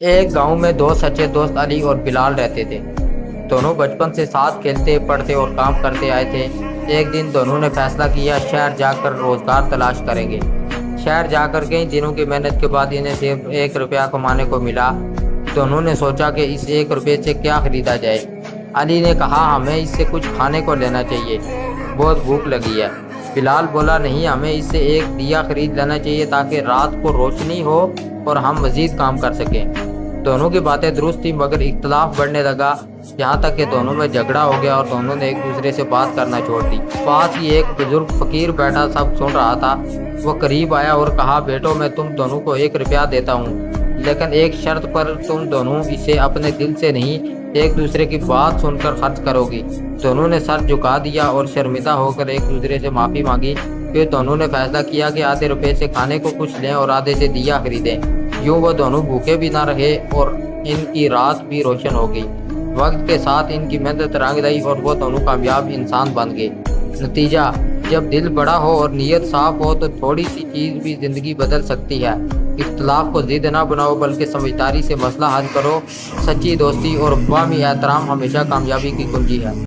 ایک گاؤں میں دو سچے دوست علی اور بلال رہتے تھے۔ دونوں بچپن سے ساتھ کھیلتے پڑھتے اور کام کرتے آئے تھے۔ ایک دن دونوں نے فیصلہ کیا شہر جا کر روزگار تلاش کریں گے۔ شہر جا کر کئی دنوں کی محنت کے بعد انہیں صرف 1 روپیہ کمانے کو ملا۔ دونوں نے سوچا کہ اس 1 روپے سے کیا خریدا جائے۔ علی نے کہا ہمیں اس سے کچھ کھانے کو لینا چاہیے، بہت بھوک لگی ہے۔ بلال بولا نہیں، ہمیں اس سے ایک دیا خرید لینا چاہیے تاکہ رات کو روشنی ہو اور ہم مزید کام کر سکیں۔ دونوں کی باتیں درست تھی مگر اختلاف بڑھنے لگا، یہاں تک کہ دونوں میں جھگڑا ہو گیا اور دونوں نے ایک دوسرے سے بات کرنا چھوڑ دی۔ پاس ہی ایک بزرگ فقیر بیٹھا سب سن رہا تھا۔ وہ قریب آیا اور کہا بیٹو، میں تم دونوں کو 1 روپیہ دیتا ہوں، لیکن ایک شرط پر تم دونوں اسے اپنے دل سے نہیں، ایک دوسرے کی بات سن کر خرچ کرو گی۔ دونوں نے سر جھکا دیا اور شرمندہ ہو کر ایک دوسرے سے معافی مانگی۔ پھر دونوں نے فیصلہ کیا کہ آدھے روپے سے کھانے کو کچھ لیں اور آدھے سے دیا خریدیں۔ یوں وہ دونوں بھوکے بھی نہ رہے اور ان کی رات بھی روشن ہو گئی۔ وقت کے ساتھ ان کی محنت رنگ لائی اور وہ دونوں کامیاب انسان بن گئے۔ نتیجہ: جب دل بڑا ہو اور نیت صاف ہو تو تھوڑی سی چیز بھی زندگی بدل سکتی ہے۔ اختلاف کو ضد نہ بناؤ بلکہ سمجھداری سے مسئلہ حل کرو۔ سچی دوستی اور باہمی احترام ہمیشہ کامیابی کی کنجی ہے۔